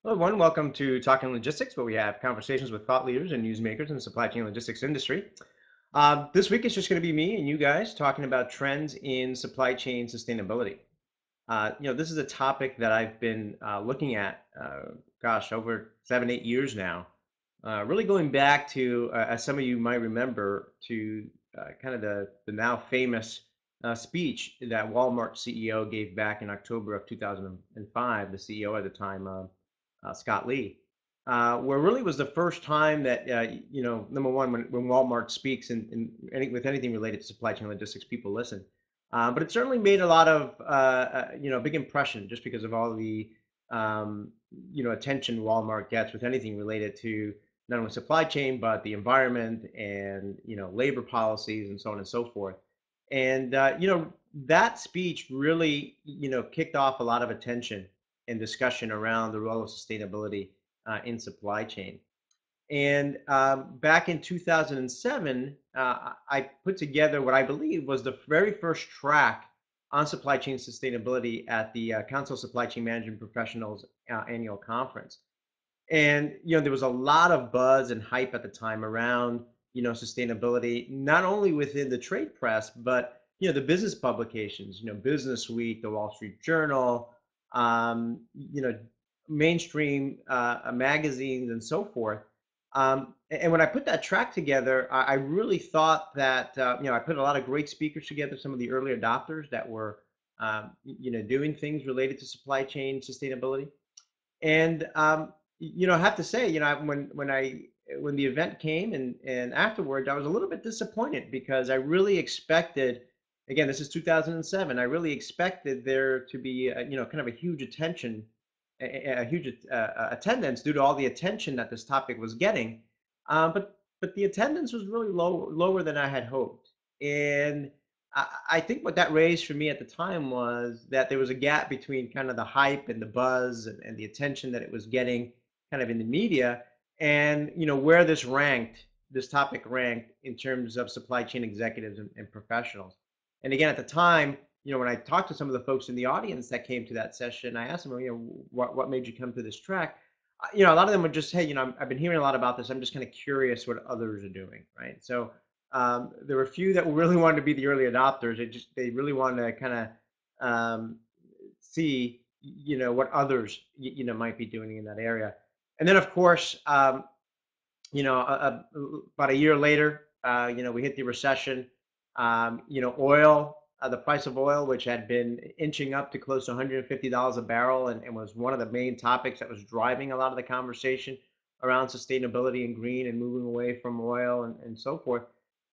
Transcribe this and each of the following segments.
Hello, everyone. Welcome to Talking Logistics, where we have conversations with thought leaders and newsmakers in the supply chain logistics industry. This week, it's just going to be me and you guys talking about trends in supply chain sustainability. This is a topic that I've been looking at, over 7, 8 years now. Really going back to, as some of you might remember, to kind of the now famous speech that Walmart CEO gave back in October of 2005. The CEO at the time, Scott Lee, where really was the first time that, number one, when Walmart speaks with anything related to supply chain logistics, people listen. But it certainly made a lot of, big impression just because of all the, attention Walmart gets with anything related to not only supply chain, but the environment and, labor policies and so on and so forth. And, that speech really, kicked off a lot of attention and discussion around the role of sustainability in supply chain. And back in 2007, I put together what I believe was the very first track on supply chain sustainability at the Council of Supply Chain Management Professionals annual conference. And there was a lot of buzz and hype at the time around sustainability, not only within the trade press, but the business publications, Business Week, the Wall Street Journal, mainstream magazines, and so forth. And when I put that track together, I really thought that I put a lot of great speakers together, some of the early adopters that were doing things related to supply chain sustainability. And I have to say, when the event came and afterwards, I was a little bit disappointed because I really expected. Again, this is 2007. I really expected there to be, kind of a huge attention, a huge attendance due to all the attention that this topic was getting. But the attendance was really lower than I had hoped. And I think what that raised for me at the time was that there was a gap between kind of the hype and the buzz and the attention that it was getting kind of in the media and where this topic ranked in terms of supply chain executives and professionals. And again, at the time, when I talked to some of the folks in the audience that came to that session, I asked them, what made you come to this track? A lot of them would just, hey, I've been hearing a lot about this. I'm just kind of curious what others are doing, right? So there were a few that really wanted to be the early adopters. They really wanted to kind of see what others might be doing in that area. And then of course, about a year later, we hit the recession. Oil, the price of oil, which had been inching up to close to $150 a barrel, and was one of the main topics that was driving a lot of the conversation around sustainability and green and moving away from oil and so forth.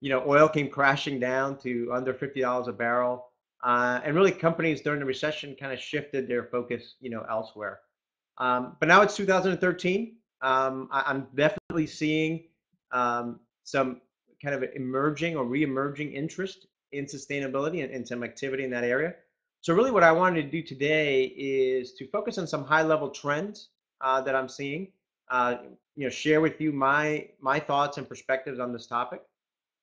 Oil came crashing down to under $50 a barrel. And really companies during the recession kind of shifted their focus, elsewhere. But now it's 2013. I'm definitely seeing some kind of emerging or re-emerging interest in sustainability and some activity in that area. So really what I wanted to do today is to focus on some high-level trends that I'm seeing, uh, share with you my thoughts and perspectives on this topic.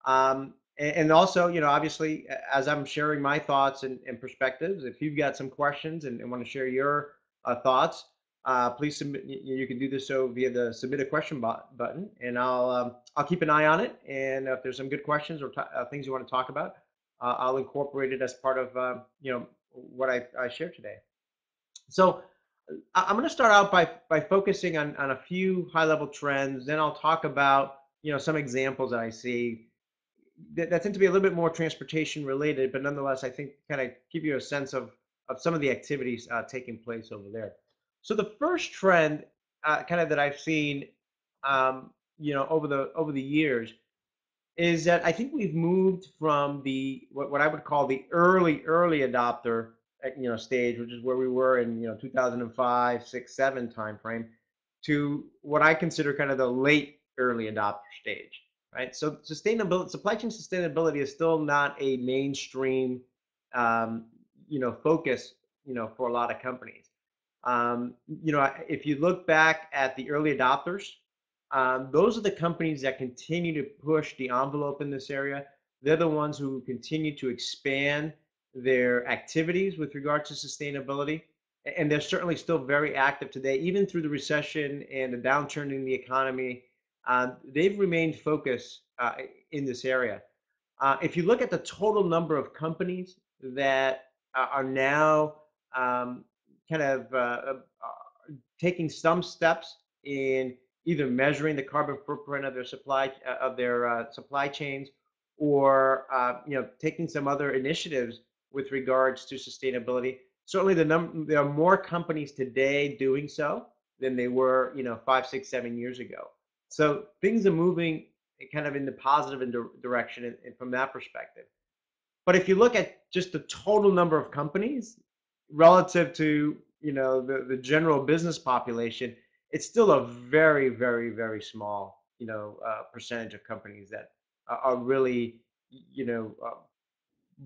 And also, obviously, as I'm sharing my thoughts and perspectives, if you've got some questions and want to share your thoughts, please submit. You can do this so via the submit a question button, and I'll keep an eye on it. And if there's some good questions or things you want to talk about, I'll incorporate it as part of what I share today. So I'm going to start out by focusing on a few high level trends. Then I'll talk about some examples that I see that tend to be a little bit more transportation related, but nonetheless, I think kind of give you a sense of some of the activities taking place over there. So the first trend, kind of that I've seen, over the years, is that I think we've moved from the what I would call the early adopter, stage, which is where we were in 2005, 6, 7 timeframe, to what I consider kind of the late early adopter stage, right? So sustainability, supply chain sustainability is still not a mainstream, focus, for a lot of companies. If you look back at the early adopters, those are the companies that continue to push the envelope in this area. They're the ones who continue to expand their activities with regard to sustainability. and they're certainly still very active today, even through the recession and the downturn in the economy. They've remained focused in this area. If you look at the total number of companies that are now um, kind of taking some steps in either measuring the carbon footprint of their supply chains, or taking some other initiatives with regards to sustainability. Certainly, there are more companies today doing so than they were 5, 6, 7 years ago. So things are moving kind of in the positive direction from that perspective. But if you look at just the total number of companies relative to the general business population, it's still a very, very, very small percentage of companies that are really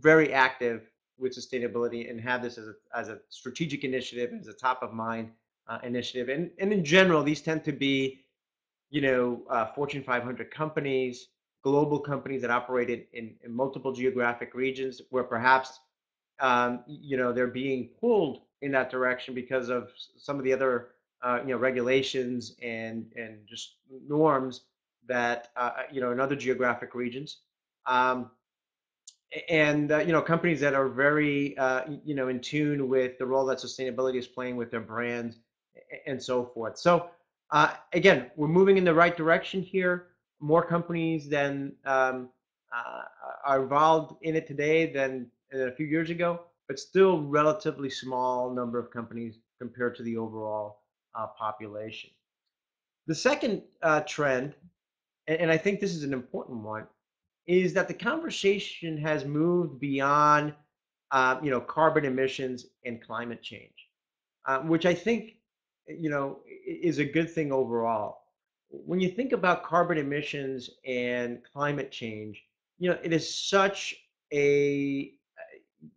very active with sustainability and have this as a strategic initiative, as a top of mind initiative. And in general, these tend to be Fortune 500 companies, global companies that operate in multiple geographic regions where perhaps, they're being pulled in that direction because of some of the other, regulations and just norms that, in other geographic regions. Um, and companies that are very in tune with the role that sustainability is playing with their brands and so forth. So again, we're moving in the right direction here. More companies than uh, are involved in it today than a few years ago, but still relatively small number of companies compared to the overall population. The second trend, and I think this is an important one, is that the conversation has moved beyond, carbon emissions and climate change, which I think, is a good thing overall. When you think about carbon emissions and climate change, it is such a,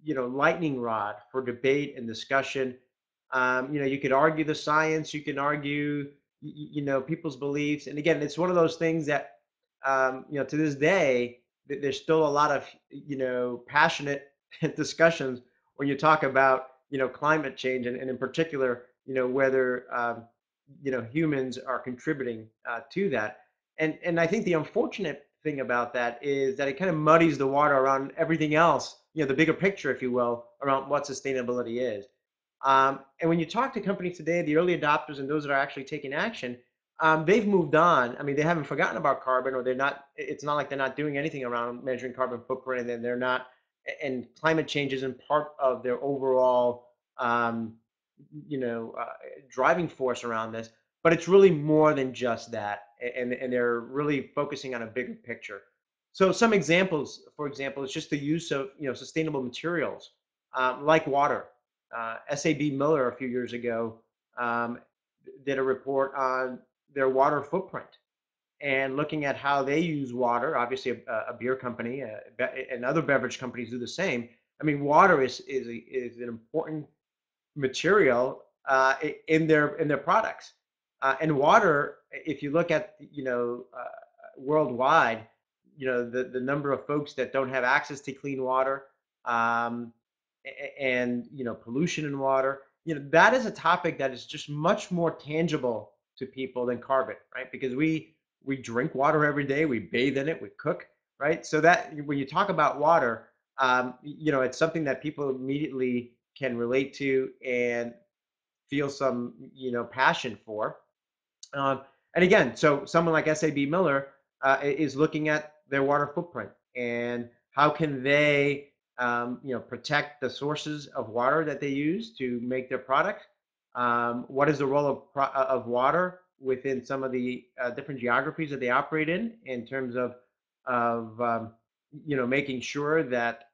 lightning rod for debate and discussion. You could argue the science, you can argue, people's beliefs, and again, it's one of those things that, to this day, there's still a lot of, passionate discussions when you talk about, climate change, and in particular, whether, humans are contributing to that. And I think the unfortunate thing about that is that it kind of muddies the water around everything else, the bigger picture, if you will, around what sustainability is. And when you talk to companies today, the early adopters and those that are actually taking action, they've moved on. I mean, they haven't forgotten about carbon, or they're not. It's not like they're not doing anything around measuring carbon footprint, and they're not. And climate change isn't part of their overall, um, driving force around this. But it's really more than just that, and they're really focusing on a bigger picture. So some examples, for example, is just the use of sustainable materials, like water. SAB Miller a few years ago um, did a report on their water footprint and looking at how they use water. Obviously, a beer company and other beverage companies do the same. I mean, water is an important material in their products. And water, if you look at worldwide, the number of folks that don't have access to clean water, um, and pollution in water, that is a topic that is just much more tangible to people than carbon, right? Because we drink water every day, we bathe in it, we cook, right? So that when you talk about water, it's something that people immediately can relate to and feel some passion for. um, and again, so someone like SAB Miller is looking at their water footprint and how can they, protect the sources of water that they use to make their product. What is the role of water within some of the different geographies that they operate in terms of making sure that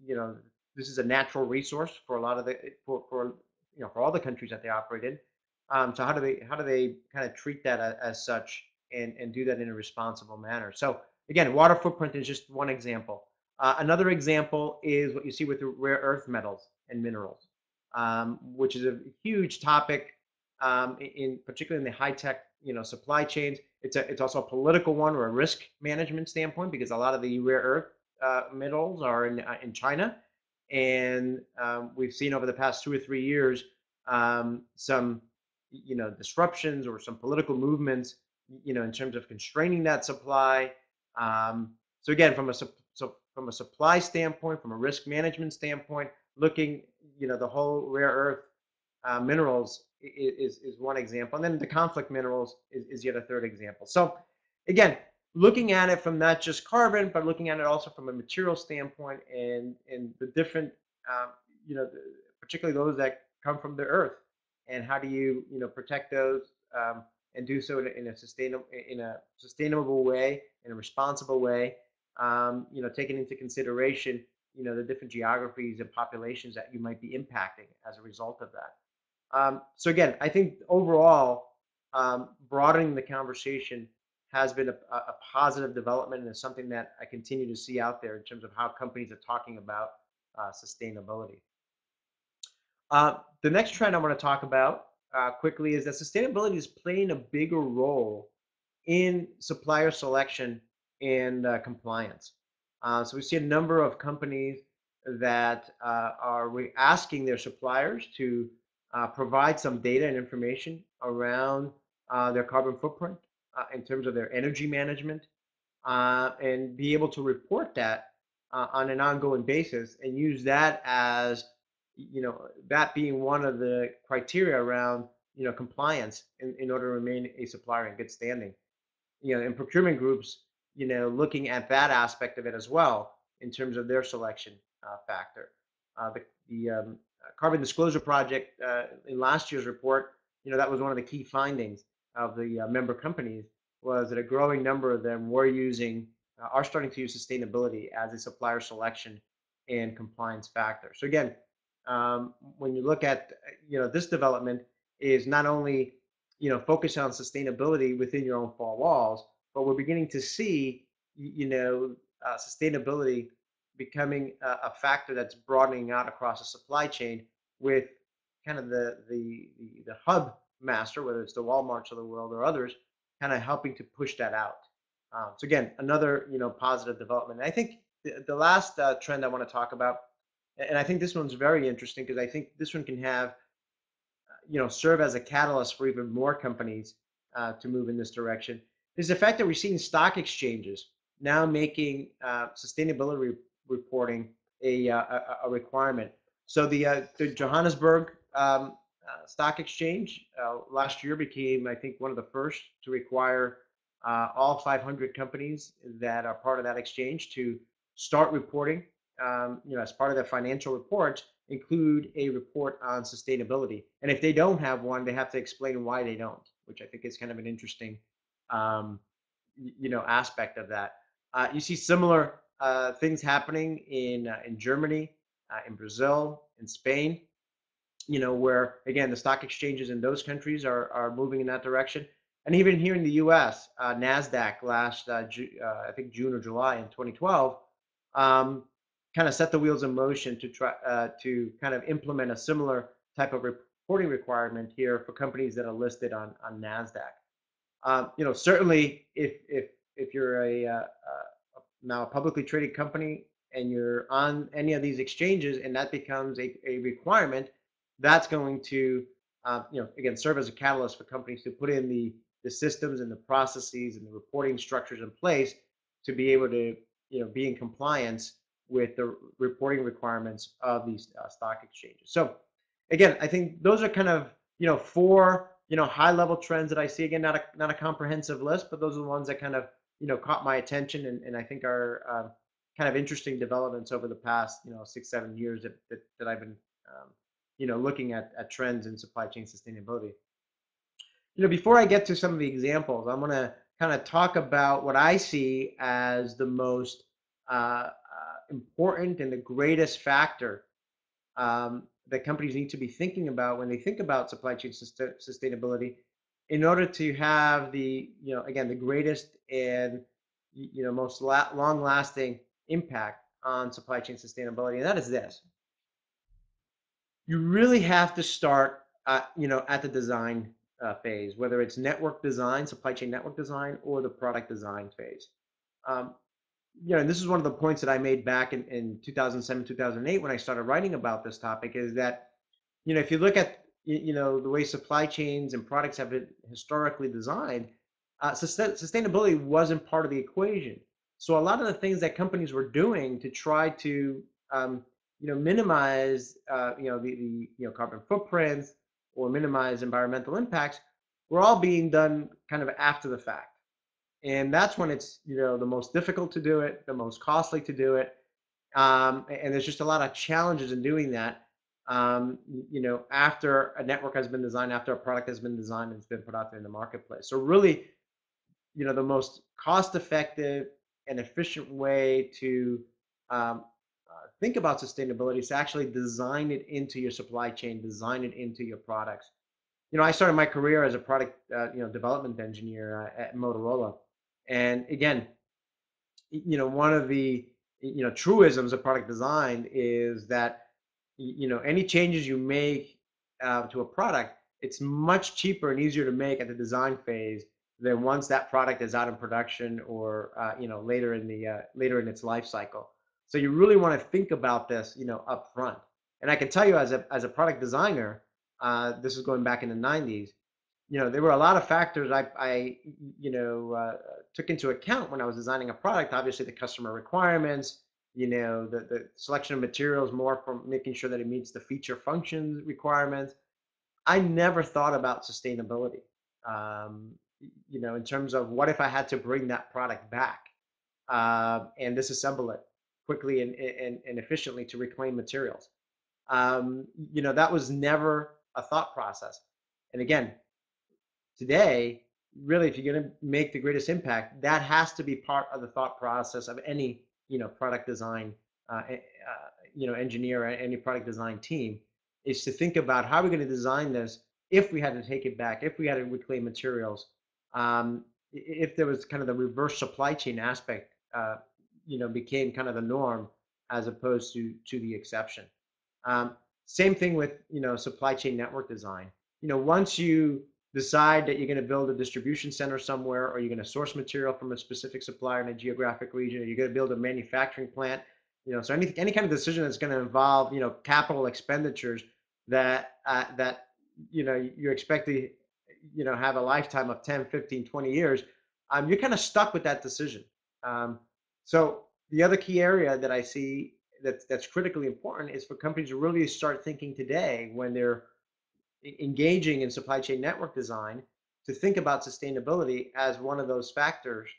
you know this is a natural resource for a lot of the for all the countries that they operate in. So how do they kind of treat that as such and do that in a responsible manner? So again, water footprint is just one example. Another example is what you see with the rare earth metals and minerals, which is a huge topic, in particularly in the high tech supply chains. It's also a political one or a risk management standpoint because a lot of the rare earth metals are in China, and we've seen over the past 2 or 3 years some disruptions or some political movements, in terms of constraining that supply. So again, from a supply standpoint, from a risk management standpoint, looking, the whole rare earth minerals is one example, and then the conflict minerals is yet a third example. So again, looking at it from not just carbon, but looking at it also from a material standpoint, and the different, um, particularly those that come from the earth, and how do you protect those, and do so in a sustainable way, in a responsible way, taking into consideration the different geographies and populations that you might be impacting as a result of that. So again, I think overall, broadening the conversation has been a positive development, and is something that I continue to see out there in terms of how companies are talking about sustainability. The next trend I want to talk about quickly is that sustainability is playing a bigger role in supplier selection and compliance. So we see a number of companies that are asking their suppliers to provide some data and information around their carbon footprint in terms of their energy management, and be able to report that on an ongoing basis, and use that as, that being one of the criteria around compliance in order to remain a supplier in good standing. And procurement groups, looking at that aspect of it as well in terms of their selection factor. The Carbon Disclosure Project, in last year's report, that was one of the key findings of the member companies, was that a growing number of them are starting to use sustainability as a supplier selection and compliance factor. So again, when you look at this development, is not only focus on sustainability within your own four walls, but we're beginning to see sustainability becoming a factor that's broadening out across the supply chain, with kind of the hub master, whether it's the Walmarts of the world or others, kind of helping to push that out. So again, another positive development. And I think the last trend I want to talk about, and I think this one's very interesting because I think this one can have serve as a catalyst for even more companies to move in this direction, is the fact that we're seeing stock exchanges now making sustainability reporting a requirement. So the Johannesburg Stock Exchange last year became, I think, one of the first to require all 500 companies that are part of that exchange to start reporting, as part of their financial reports, include a report on sustainability. And if they don't have one, they have to explain why they don't, which I think is kind of an interesting, um, aspect of that. You see similar things happening in Germany, in Brazil, in Spain, where again the stock exchanges in those countries are moving in that direction. And even here in the U.S., Nasdaq last I think June or July in 2012, kind of set the wheels in motion to try to kind of implement a similar type of reporting requirement here for companies that are listed on Nasdaq. Certainly, if you're now a publicly traded company and you're on any of these exchanges, and that becomes a requirement, that's going to again serve as a catalyst for companies to put in the systems and the processes and the reporting structures in place to be able to be in compliance with the reporting requirements of these stock exchanges. So again, I think those are kind of four high level trends that I see. Again, not a comprehensive list, but those are the ones that kind of caught my attention, and I think are kind of interesting developments over the past 6-7 years that I've been looking at trends in supply chain sustainability. Before I get to some of the examples, I'm going to kind of talk about what I see as the most important and the greatest factor that companies need to be thinking about when they think about supply chain sustainability, in order to have again the greatest and most long lasting impact on supply chain sustainability. And that is this: you really have to start at the design phase, whether it's network design, supply chain network design, or the product design phase. um, and this is one of the points that I made back in 2007, 2008, when I started writing about this topic, is that if you look at the way supply chains and products have been historically designed, sustainability wasn't part of the equation. So a lot of the things that companies were doing to try to minimize the carbon footprints or minimize environmental impacts were all being done kind of after the fact. And that's when it's the most difficult to do it, the most costly to do it, and there's just a lot of challenges in doing that. After a network has been designed, after a product has been designed and it's been put out there in the marketplace. So really, the most cost-effective and efficient way to think about sustainability is to actually design it into your supply chain, design it into your products. I started my career as a product, development engineer at Motorola, and again, one of the truisms of product design is that any changes you make to a product, it's much cheaper and easier to make at the design phase than once that product is out in production or later in its life cycle. So you really want to think about this up front. And I can tell you as a product designer, this is going back in the 90s, there were a lot of factors I took into account when I was designing a product. Obviously, the customer requirements, the selection of materials, more from making sure that it meets the feature function requirements. I never thought about sustainability, in terms of what if I had to bring that product back and disassemble it quickly and efficiently to reclaim materials. That was never a thought process. And again, today, really, if you're going to make the greatest impact, that has to be part of the thought process of any product design engineer or any product design team, is to think about how we're going to design this if we had to take it back, if we had to reclaim materials, if there was kind of the reverse supply chain aspect, became kind of the norm as opposed to the exception. Same thing with supply chain network design. Once you decide that you're going to build a distribution center somewhere, or you're going to source material from a specific supplier in a geographic region, or you're going to build a manufacturing plant, so any kind of decision that's going to involve capital expenditures that you expect to have a lifetime of 10, 15, 20 years, you're kind of stuck with that decision. So the other key area that I see that's critically important is for companies to really start thinking today, when they're engaging in supply chain network design, to think about sustainability as one of those factors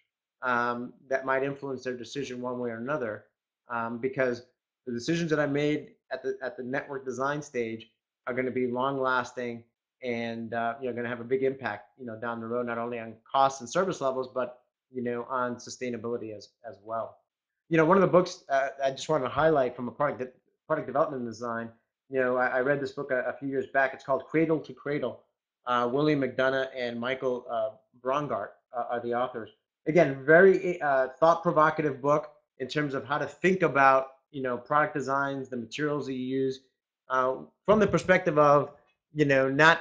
that might influence their decision one way or another. Because the decisions that I made at the network design stage are going to be long lasting and going to have a big impact down the road, not only on costs and service levels, but on sustainability as well. One of the books I just wanted to highlight from a product development and design. I read this book a few years back. It's called Cradle to Cradle. William McDonough and Michael Brongart are the authors. Again, very thought-provocative book in terms of how to think about product designs, the materials that you use, from the perspective of not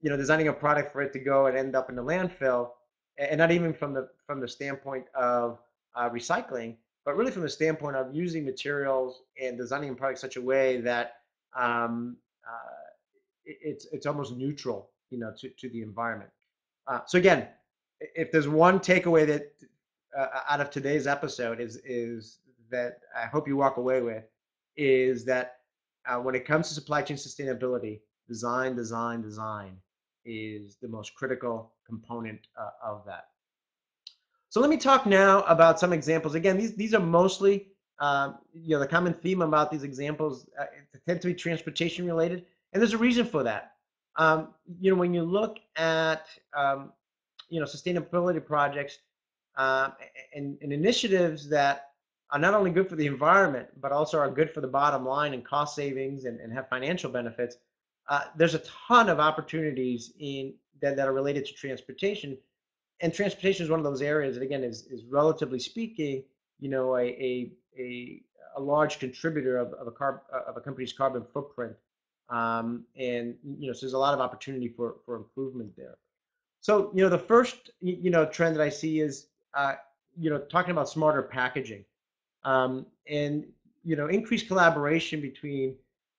designing a product for it to go and end up in the landfill, and not even from the standpoint of recycling, but really from the standpoint of using materials and designing a product such a way that um, it's almost neutral, to the environment. So again, if there's one takeaway that out of today's episode is that I hope you walk away with, is that when it comes to supply chain sustainability, design is the most critical component of that. So let me talk now about some examples. Again, these are mostly, the common theme about these examples tend to be transportation related, and there's a reason for that. When you look at sustainability projects and initiatives that are not only good for the environment, but also are good for the bottom line and cost savings and have financial benefits, there's a ton of opportunities that are related to transportation. And transportation is one of those areas that, again, is relatively speaking, a large contributor of a company's carbon footprint, and so there's a lot of opportunity for improvement there. So the first trend that I see is talking about smarter packaging, and increased collaboration between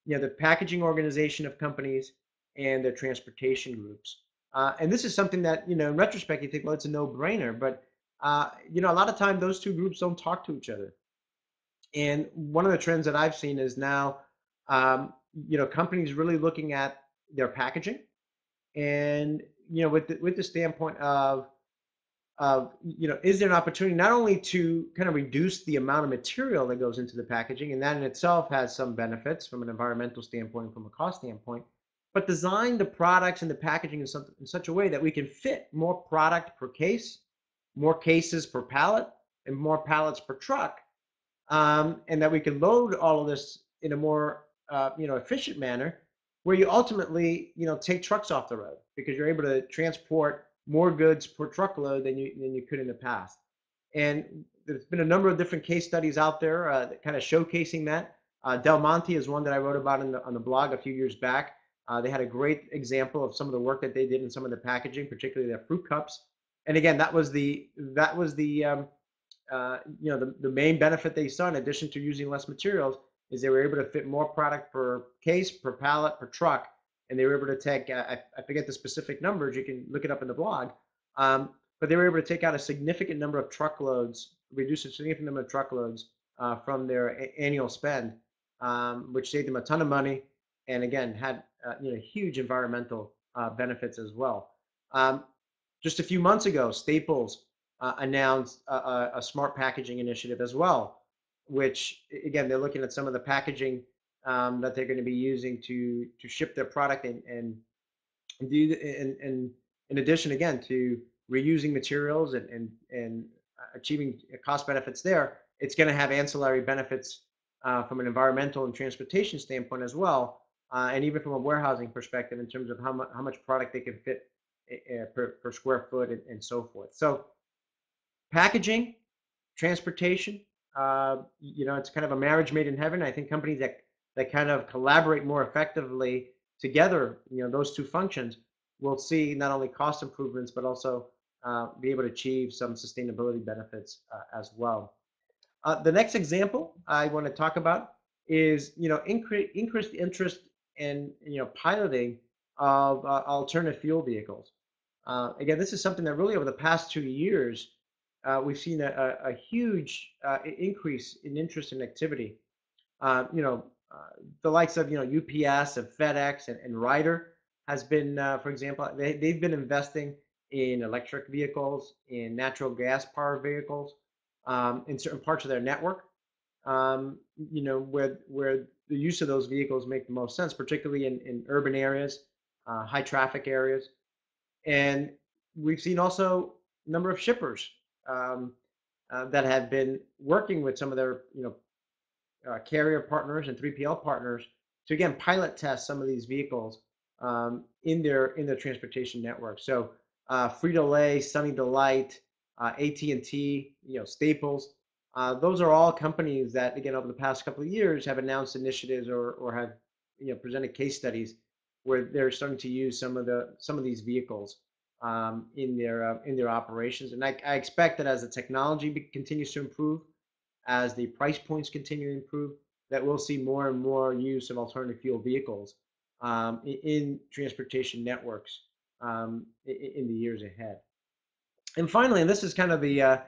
the packaging organization of companies, and their transportation groups. And this is something that, in retrospect, you think, well, it's a no-brainer, but a lot of time those two groups don't talk to each other. And one of the trends that I've seen is now, companies really looking at their packaging, and with the standpoint of is there an opportunity not only to kind of reduce the amount of material that goes into the packaging, and that in itself has some benefits from an environmental standpoint, from a cost standpoint, but design the products and the packaging in such a way that we can fit more product per case, more cases per pallet, and more pallets per truck, and that we can load all of this in a more efficient manner, where you ultimately take trucks off the road because you're able to transport more goods per truckload than you could in the past. And there's been a number of different case studies out there that kind of showcasing that. Del Monte is one that I wrote about on the blog a few years back. They had a great example of some of the work that they did in some of the packaging, particularly their fruit cups. And again, that was the main benefit they saw, in addition to using less materials, is they were able to fit more product per case, per pallet, per truck, and they were able to take, I forget the specific numbers, you can look it up in the blog, but they were able to take out a significant number of truckloads, reduce a significant number of truckloads from their annual spend, which saved them a ton of money, and again had huge environmental benefits as well. Um, just a few months ago, Staples announced a smart packaging initiative as well, which again they're looking at some of the packaging that they're going to be using to ship their product, and do and in addition again to reusing materials and achieving cost benefits there. It's going to have ancillary benefits from an environmental and transportation standpoint as well, and even from a warehousing perspective in terms of how much product they can fit per square foot, and so forth. So packaging, transportation, it's kind of a marriage made in heaven. I think companies that kind of collaborate more effectively together, those two functions, will see not only cost improvements but also be able to achieve some sustainability benefits as well. The next example I want to talk about is increased interest in piloting of alternative fuel vehicles. Again, this is something that really over the past 2 years we've seen a huge increase in interest and activity. Uh, you know, the likes of UPS and FedEx and Ryder has been, for example, they've been investing in electric vehicles, in natural gas powered vehicles, in certain parts of their network. Where the use of those vehicles make the most sense, particularly in urban areas, high traffic areas. And we've seen also a number of shippers um, that have been working with some of their carrier partners and 3PL partners to again pilot test some of these vehicles in their transportation network. So Frito-Lay, Sunny Delight, AT&T, Staples, those are all companies that again over the past couple of years have announced initiatives or have presented case studies where they're starting to use some of these vehicles in their operations. And I expect that as the technology continues to improve, as the price points continue to improve, that we'll see more and more use of alternative fuel vehicles in transportation networks in the years ahead. And finally, and this is kind of the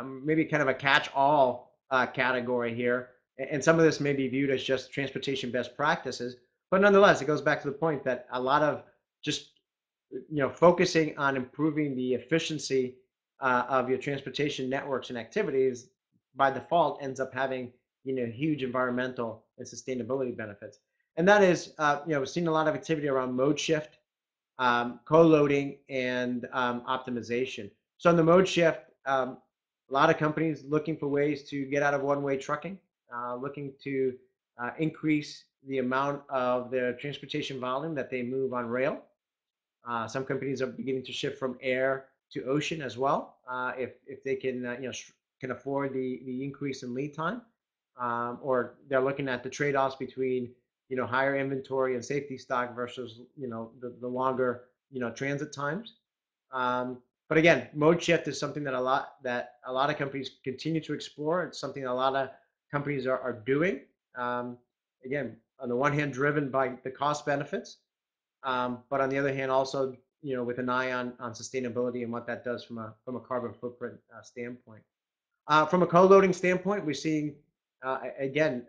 maybe kind of a catch-all category here, and some of this may be viewed as just transportation best practices, but nonetheless, it goes back to the point that a lot of just focusing on improving the efficiency of your transportation networks and activities by default ends up having huge environmental and sustainability benefits. And that is, we've seen a lot of activity around mode shift, co-loading, and optimization. So on the mode shift, a lot of companies looking for ways to get out of one-way trucking, looking to increase the amount of their transportation volume that they move on rail. Some companies are beginning to shift from air to ocean as well, if they can can afford the increase in lead time, or they're looking at the trade-offs between higher inventory and safety stock versus the longer transit times. But again, mode shift is something that a lot of companies continue to explore. It's something a lot of companies are doing. Again, on the one hand, driven by the cost benefits, but on the other hand, also with an eye on sustainability and what that does from a carbon footprint standpoint. From a co-loading standpoint, we're seeing again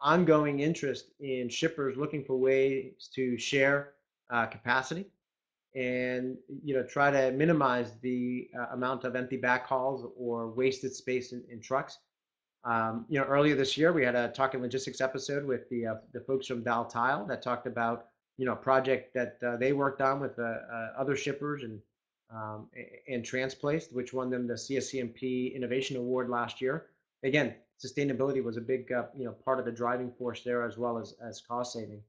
ongoing interest in shippers looking for ways to share capacity and try to minimize the amount of empty backhauls or wasted space in trucks. Earlier this year, we had a Talking Logistics episode with the folks from Val Tile that talked about a project that they worked on with other shippers and Transplaced, which won them the CSCMP Innovation Award last year. Again, sustainability was a big part of the driving force there as well as cost saving.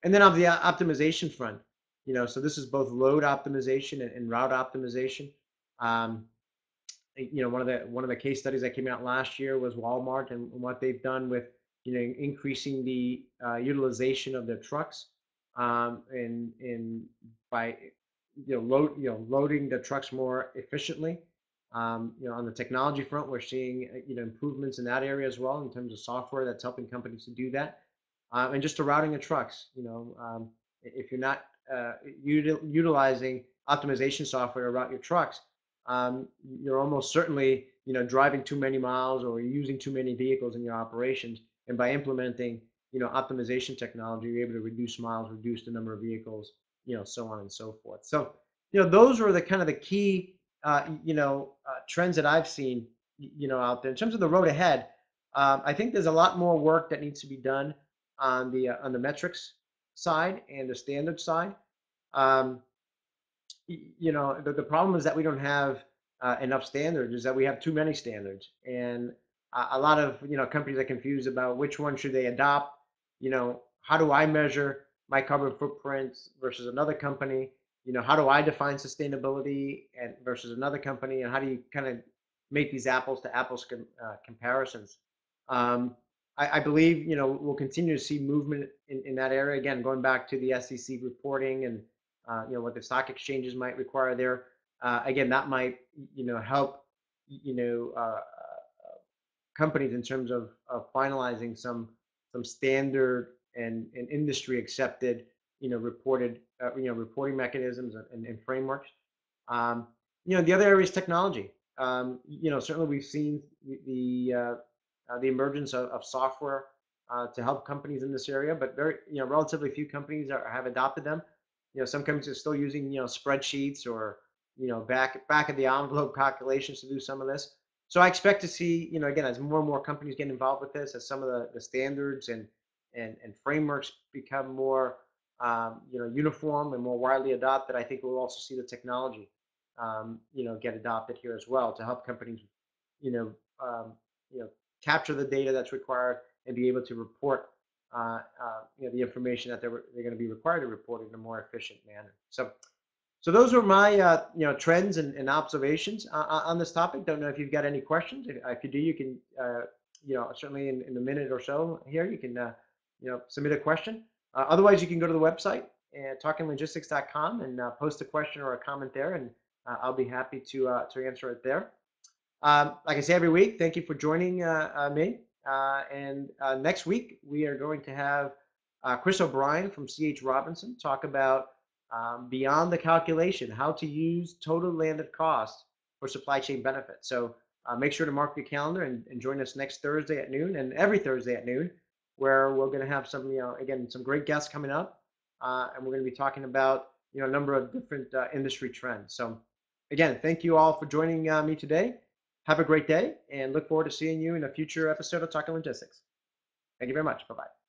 And then on the optimization front, so this is both load optimization and route optimization. Um, one of the case studies that came out last year was Walmart and what they've done with increasing the utilization of their trucks and by loading the trucks more efficiently. On the technology front, we're seeing improvements in that area as well in terms of software that's helping companies to do that, and just the routing of trucks. If you're not utilizing optimization software to route your trucks, you're almost certainly driving too many miles or using too many vehicles in your operations. And by implementing optimization technology, you're able to reduce miles, reduce the number of vehicles, so on and so forth. So those are the kind of the key trends that I've seen out there in terms of the road ahead. I think there's a lot more work that needs to be done on the metrics side and the standard side. Um, the problem is that we don't have enough standards, is that we have too many standards, and a lot of companies are confused about which one should they adopt. How do I measure my carbon footprint versus another company? How do I define sustainability and versus another company, and how do you kind of make these apples to apples comparisons? um, I believe we'll continue to see movement in that area, again going back to the SEC reporting and what the stock exchanges might require there. Again, that might help you know uh, companies in terms of finalizing some standard and industry accepted reported reporting mechanisms and frameworks. Um, the other area is technology. Certainly we've seen the emergence of software to help companies in this area, but very relatively few companies have adopted them. Some companies are still using spreadsheets or back of the envelope calculations to do some of this. So I expect to see again, as more and more companies get involved with this, as some of the standards and frameworks become more uniform and more widely adopted, I think we'll also see the technology get adopted here as well to help companies you know um, you know capture the data that's required and be able to report the information that they're going to be required to report in a more efficient manner. So those are my trends and observations on this topic. Don't know if you've got any questions. If you do, you can certainly in a minute or so here you can submit a question. Otherwise, you can go to the website talkinglogistics.com and post a question or a comment there, and I'll be happy to answer it there. Like I say every week, thank you for joining me. And next week we are going to have Chris O'Brien from CH Robinson talk about beyond the calculation, how to use total landed cost for supply chain benefits. So make sure to mark your calendar and join us next Thursday at noon and every Thursday at noon, where we're going to have some, again, some great guests coming up. And we're going to be talking about, a number of different industry trends. So again, thank you all for joining me today. Have a great day and look forward to seeing you in a future episode of Talking Logistics. Thank you very much. Bye-bye.